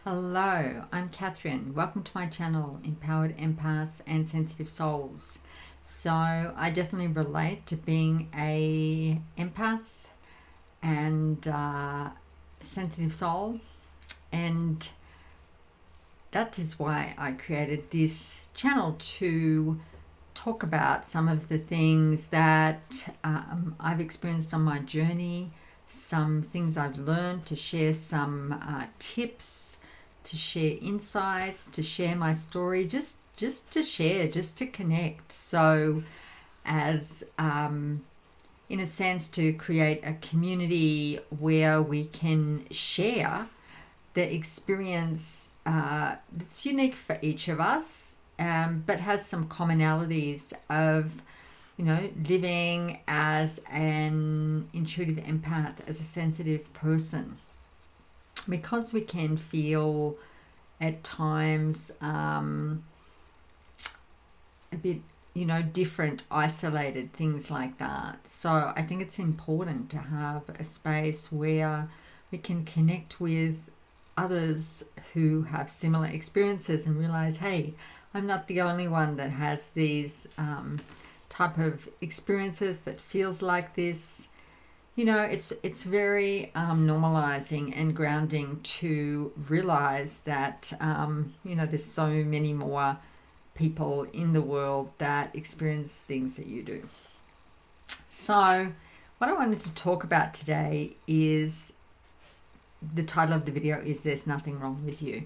Hello, I'm Katherine. Welcome to my channel, Empowered Empaths and Sensitive Souls. So I definitely relate to being a empath and sensitive soul, and that is why I created this channel to talk about some of the things that I've experienced on my journey, some things I've learned, to share some tips, to share insights, to share my story, just to share, just to connect. So as in a sense, to create a community where we can share the experience that's unique for each of us, but has some commonalities of, living as an intuitive empath, as a sensitive person. Because we can feel at times a bit, different, isolated, things like that. So I think it's important to have a space where we can connect with others who have similar experiences and realize, hey, I'm not the only one that has these type of experiences, that feels like this. It's very normalizing and grounding to realize that there's so many more people in the world that experience things that you do. So what I wanted to talk about today is, the title of the video is There's Nothing Wrong With You.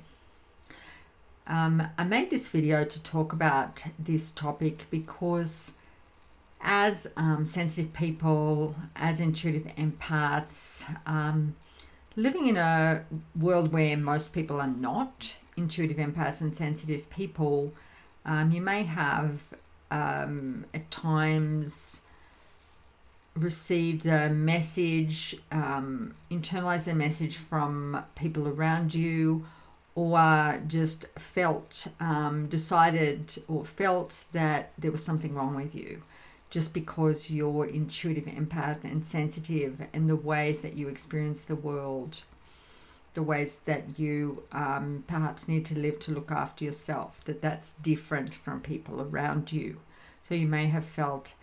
I made this video to talk about this topic because as sensitive people, as intuitive empaths, living in a world where most people are not intuitive empaths and sensitive people, you may have at times received a message, internalized a message from people around you, or just decided or felt that there was something wrong with you, just because you're intuitive empath and sensitive, and the ways that you experience the world, the ways that you perhaps need to live to look after yourself, that's different from people around you. So you may have felt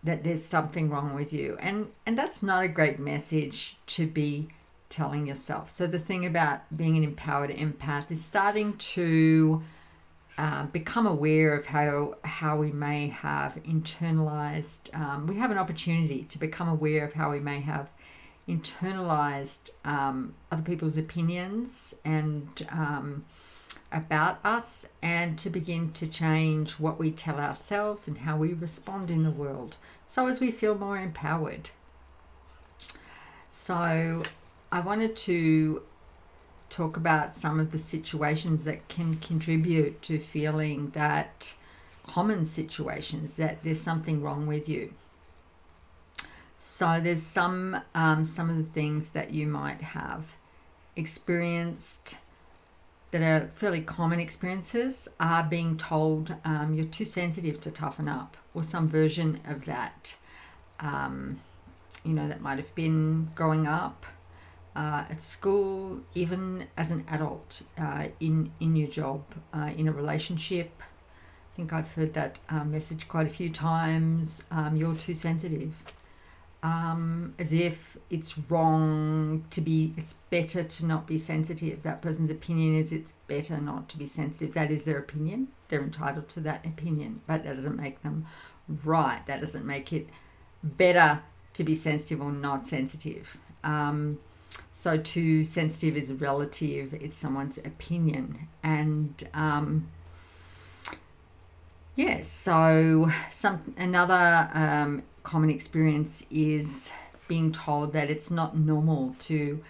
that there's something wrong with you, and that's not a great message to be telling yourself. So the thing about being an empowered empath is starting to become aware of how we may have internalized, we have an opportunity to become aware of how we may have internalized other people's opinions and about us, and to begin to change what we tell ourselves and how we respond in the world, so as we feel more empowered. So I wanted to talk about some of the situations that can contribute to feeling that, common situations, that there's something wrong with you. So there's some of the things that you might have experienced that are fairly common experiences are being told you're too sensitive to toughen up, or some version of that. That might have been growing up, at school, even as an adult, in your job, in a relationship. I think I've heard that message quite a few times. You're too sensitive. As if it's wrong to be, it's better to not be sensitive. That person's opinion is it's better not to be sensitive. That is their opinion. They're entitled to that opinion, but that doesn't make them right. That doesn't make it better to be sensitive or not sensitive. So too sensitive is relative. It's someone's opinion. And yes, so another common experience is being told that it's not normal to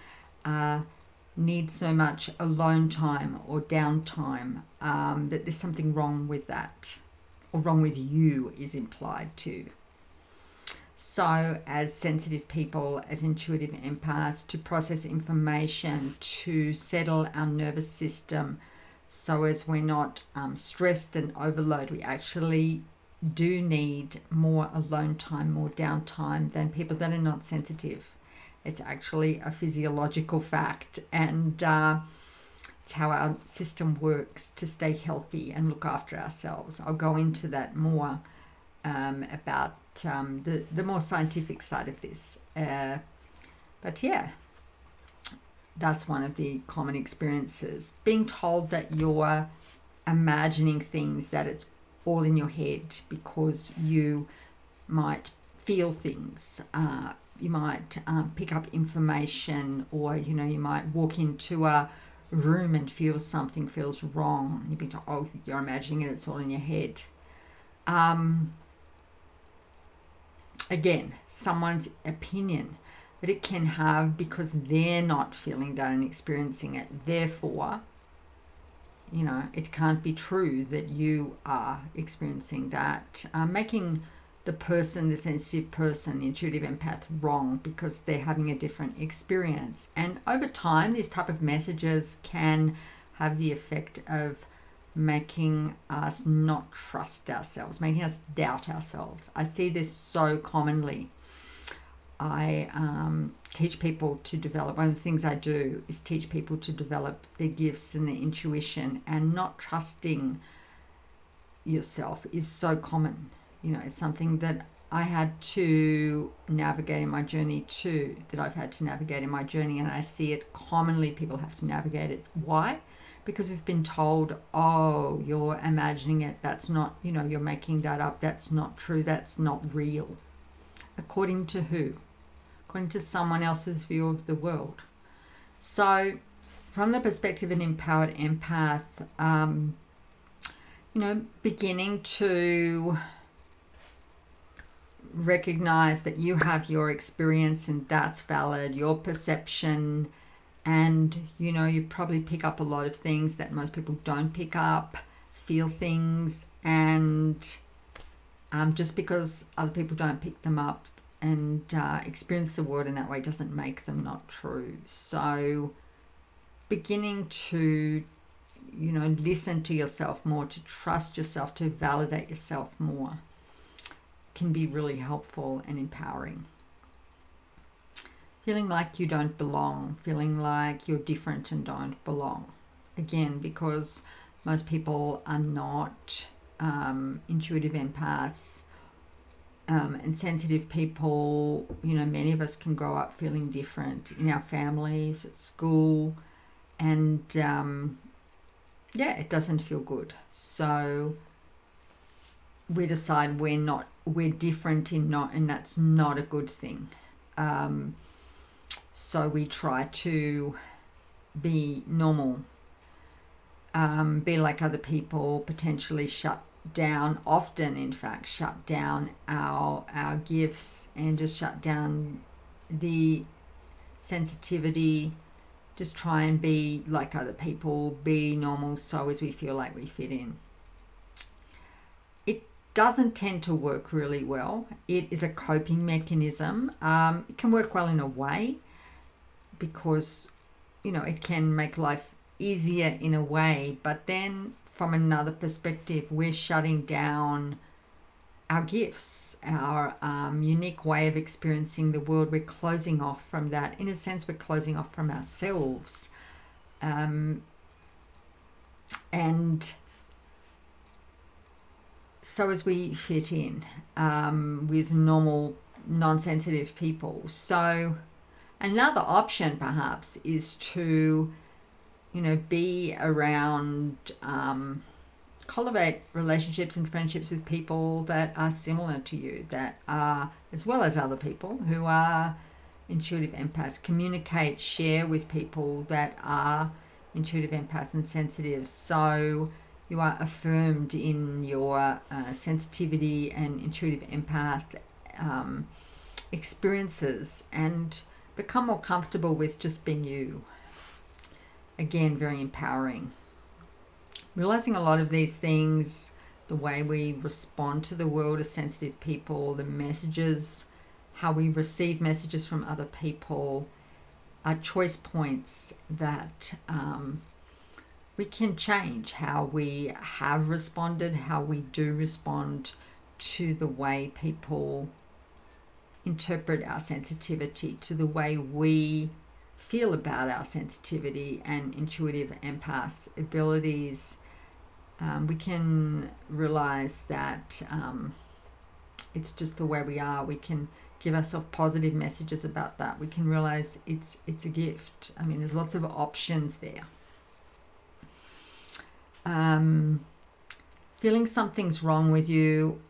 need so much alone time or downtime, that there's something wrong with that, or wrong with you is implied too. So as sensitive people, as intuitive empaths, to process information, to settle our nervous system, so as we're not stressed and overloaded, we actually do need more alone time, more downtime than people that are not sensitive. It's actually a physiological fact. And It's how our system works to stay healthy and look after ourselves. I'll go into that more about the more scientific side of this. But yeah, that's one of the common experiences. Being told that you're imagining things, that it's all in your head because you might feel things. You might pick up information, or you might walk into a room and feel something feels wrong. You'd be told, oh, you're imagining it, it's all in your head. Again, someone's opinion that it can have because they're not feeling that and experiencing it. Therefore, it can't be true that you are experiencing that, making the sensitive person, the intuitive empath, wrong because they're having a different experience. And over time, these type of messages can have the effect of making us not trust ourselves, making us doubt ourselves. I see this so commonly. I teach people to develop, one of the things I do is teach people to develop their gifts and their intuition, and not trusting yourself is so common. It's something that I had to navigate in my journey too, that I've had to navigate in my journey, and I see it commonly. People have to navigate it. Why? Because we've been told, oh, you're imagining it, that's not, you're making that up, that's not true, that's not real. According to who? According to someone else's view of the world. So from the perspective of an empowered empath, beginning to recognize that you have your experience and that's valid, your perception, and you probably pick up a lot of things that most people don't pick up, feel things, and just because other people don't pick them up and experience the world in that way doesn't make them not true. So beginning to listen to yourself more, to trust yourself, to validate yourself more, can be really helpful and empowering. Feeling like you don't belong, feeling like you're different and don't belong. Again, because most people are not intuitive empaths and sensitive people. Many of us can grow up feeling different in our families, at school, and it doesn't feel good. So we decide we're different and that's not a good thing. So we try to be normal, be like other people, potentially often in fact shut down our gifts, and just shut down the sensitivity, just try and be like other people, be normal so as we feel like we fit in. Doesn't tend to work really well. It is a coping mechanism. It can work well in a way because it can make life easier in a way, but then from another perspective, we're shutting down our gifts, our unique way of experiencing the world. We're closing off from that. In a sense, we're closing off from ourselves, and so as we fit in with normal, non-sensitive people. So another option perhaps is to, be around, cultivate relationships and friendships with people that are similar to you, that are, as well as other people who are intuitive empaths. Communicate, share with people that are intuitive empaths and sensitive. So you are affirmed in your sensitivity and intuitive empath experiences, and become more comfortable with just being you. Again, very empowering. Realizing a lot of these things, the way we respond to the world as sensitive people, the messages, how we receive messages from other people, are choice points that we can change how we have responded, how we do respond to the way people interpret our sensitivity, to the way we feel about our sensitivity and intuitive empath abilities, we can realize that it's just the way we are. We can give ourselves positive messages about that. We can realize it's a gift. I mean, there's lots of options there. Feeling something's wrong with you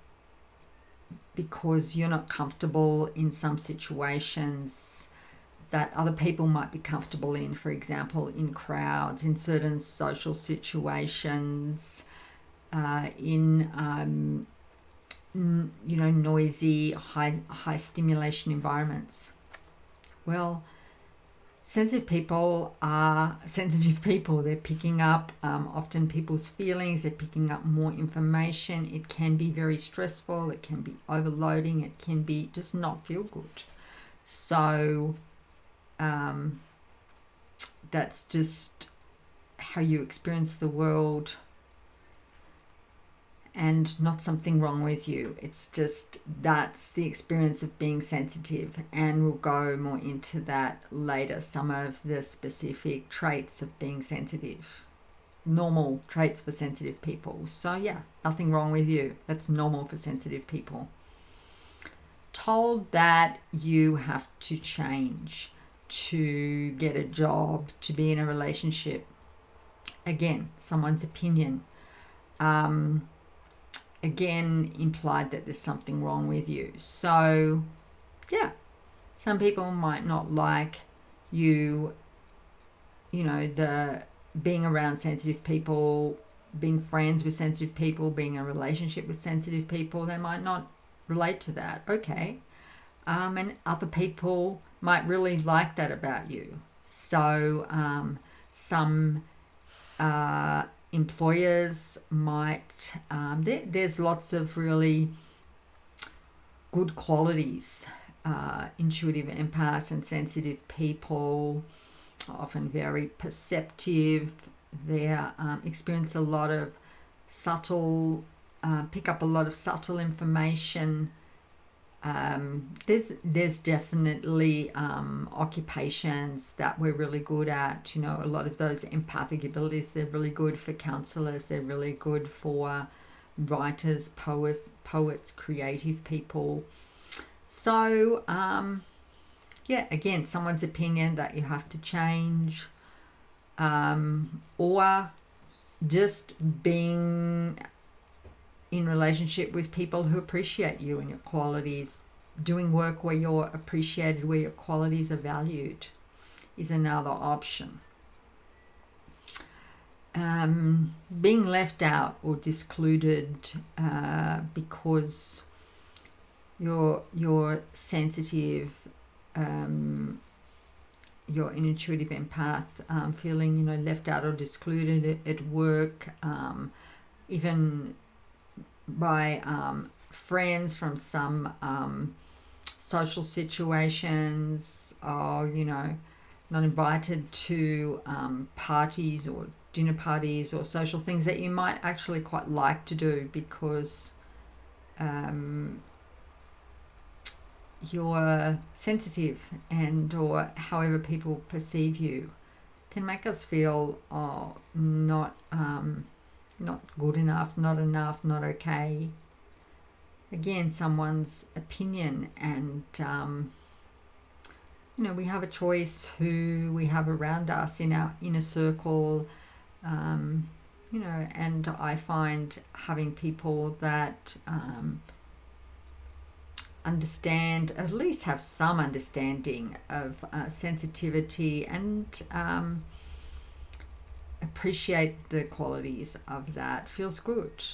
because you're not comfortable in some situations that other people might be comfortable in, for example, in crowds, in certain social situations, in noisy, high stimulation environments. Well, sensitive people are sensitive people. They're picking up often people's feelings. They're picking up more information. It can be very stressful. It can be overloading. It can be just not feel good. So that's just how you experience the world, and not something wrong with you. It's just that's the experience of being sensitive, and we'll go more into that later, some of the specific traits of being sensitive, normal traits for sensitive people. So yeah, nothing wrong with you. That's normal for sensitive people. Told that you have to change to get a job, to be in a relationship. Again, someone's opinion. Again, implied that there's something wrong with you. So, yeah, some people might not like you, the being around sensitive people, being friends with sensitive people, being in a relationship with sensitive people. They might not relate to that. Okay. And other people might really like that about you. So, some employers might, there's lots of really good qualities. Intuitive empaths and sensitive people are often very perceptive. They experience a lot of pick up a lot of subtle information. There's definitely occupations that we're really good at. A lot of those empathic abilities, they're really good for counselors. They're really good for writers, poets, creative people. So, again, someone's opinion that you have to change, or just being in relationship with people who appreciate you and your qualities, doing work where you're appreciated, where your qualities are valued, is another option. Being left out or discluded because you're sensitive, you're an intuitive empath, feeling left out or excluded at work, even by friends from some social situations, or not invited to parties or dinner parties or social things that you might actually quite like to do because you're sensitive, and or however people perceive you can make us feel not good enough, not okay. Again, someone's opinion, and we have a choice who we have around us in our inner circle, and I find having people that understand, at least have some understanding of sensitivity, and appreciate the qualities of that feels good.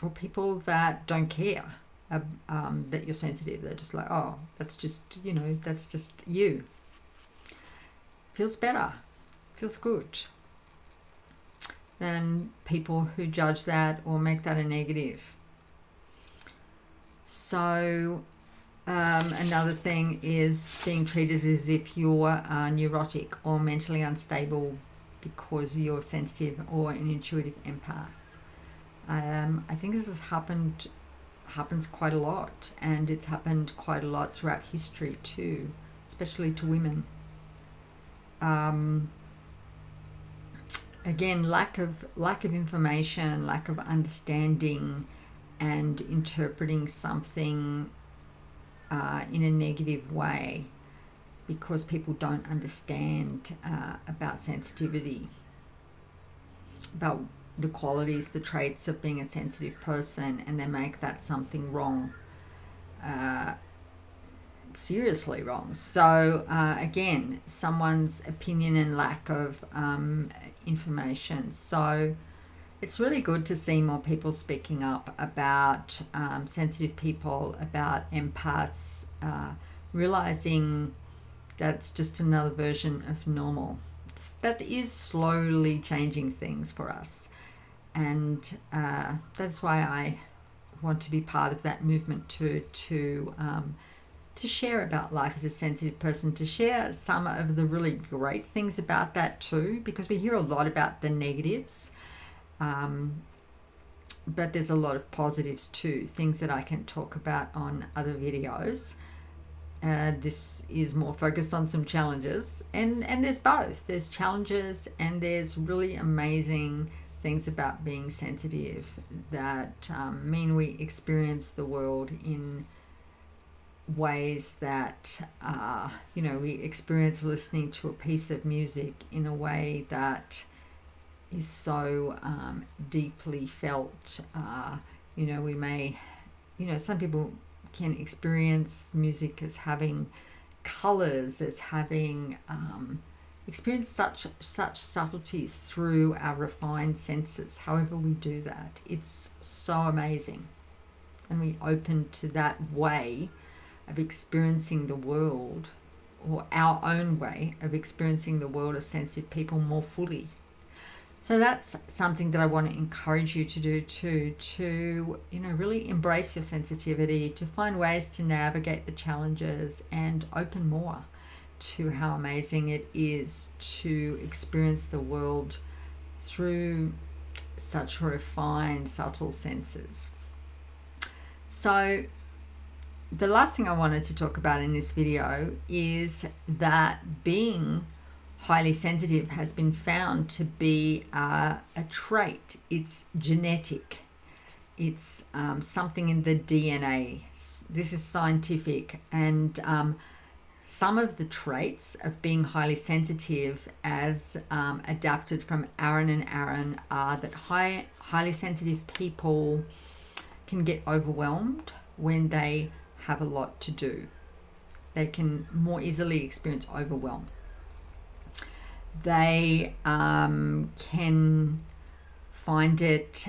Or people that don't care that you're sensitive. They're just like, oh, that's just you. Feels better, feels good than people who judge that or make that a negative. So another thing is being treated as if you're neurotic or mentally unstable because you're sensitive or an intuitive empath. I think this happens quite a lot, and it's happened quite a lot throughout history too, especially to women. um, again, lack of information, lack of understanding, and interpreting something in a negative way because people don't understand about sensitivity, about the qualities, the traits of being a sensitive person, and they make that something wrong, seriously wrong. So again, someone's opinion and lack of information. So it's really good to see more people speaking up about sensitive people, about empaths, realizing that's just another version of normal. That is slowly changing things for us. And that's why I want to be part of that movement to share about life as a sensitive person, to share some of the really great things about that too, because we hear a lot about the negatives. But there's a lot of positives too, things that I can talk about on other videos. This is more focused on some challenges, and there's both. There's challenges and there's really amazing things about being sensitive that mean we experience the world in ways that, we experience listening to a piece of music in a way that is so deeply felt. We may, some people can experience music as having colors, as having experience such subtleties through our refined senses. However we do that, it's so amazing, and we open to that way of experiencing the world, or our own way of experiencing the world as sensitive people more fully. So that's something that I want to encourage you to do too, to really embrace your sensitivity, to find ways to navigate the challenges and open more to how amazing it is to experience the world through such refined, subtle senses. So the last thing I wanted to talk about in this video is that being highly sensitive has been found to be a trait. It's genetic. It's something in the DNA. This is scientific, and some of the traits of being highly sensitive, as adapted from Aaron and Aaron, are that highly sensitive people can get overwhelmed when they have a lot to do. They can more easily experience overwhelm. They can find it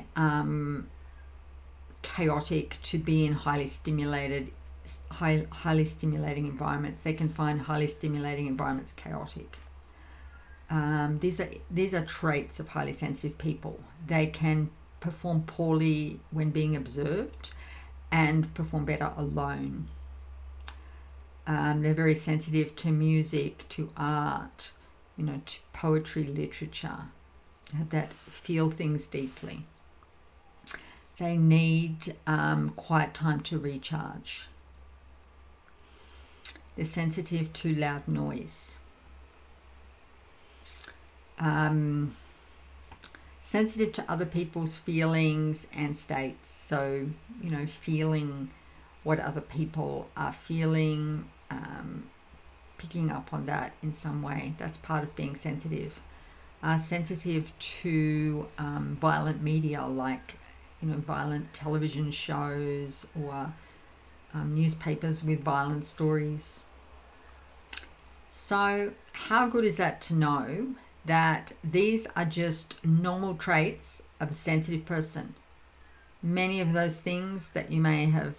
chaotic to be in highly stimulating environments. They can find highly stimulating environments chaotic. These are traits of highly sensitive people. They can perform poorly when being observed and perform better alone. They're very sensitive to music, to art, to poetry, literature, that feel things deeply. They need quiet time to recharge. They're sensitive to loud noise. Sensitive to other people's feelings and states. So, feeling what other people are feeling, picking up on that in some way. That's part of being sensitive. Sensitive to violent media, like violent television shows or newspapers with violent stories. So how good is that to know that these are just normal traits of a sensitive person? Many of those things that you may have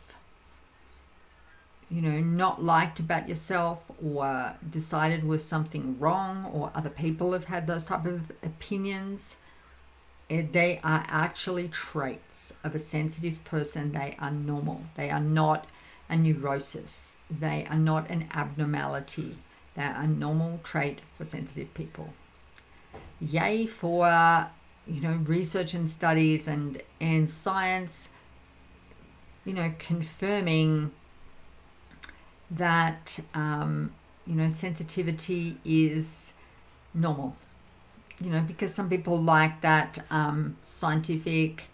not liked about yourself, or decided was something wrong, or other people have had those type of opinions, they are actually traits of a sensitive person. They are normal. They are not a neurosis. They are not an abnormality. They are a normal trait for sensitive people. Yay for research and studies and science confirming that sensitivity is normal, you know, because some people like that scientific,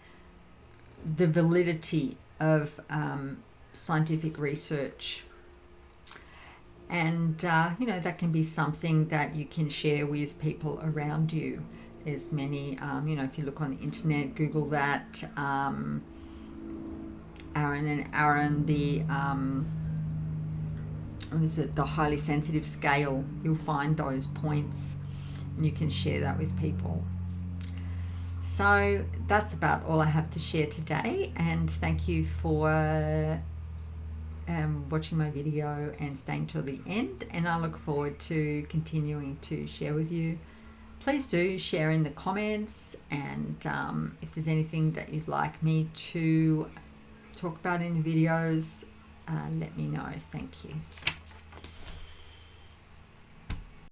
the validity of scientific research. And, you know, that can be something that you can share with people around you. There's many, you know, if you look on the internet, Google that, Aaron, the, what is it, the highly sensitive scale. You'll find those points and you can share that with people. So that's about all I have to share today, and thank you for watching my video and staying till the end, and I look forward to continuing to share with you. Please do share in the comments, and if there's anything that you'd like me to talk about in the videos, let me know. Thank you.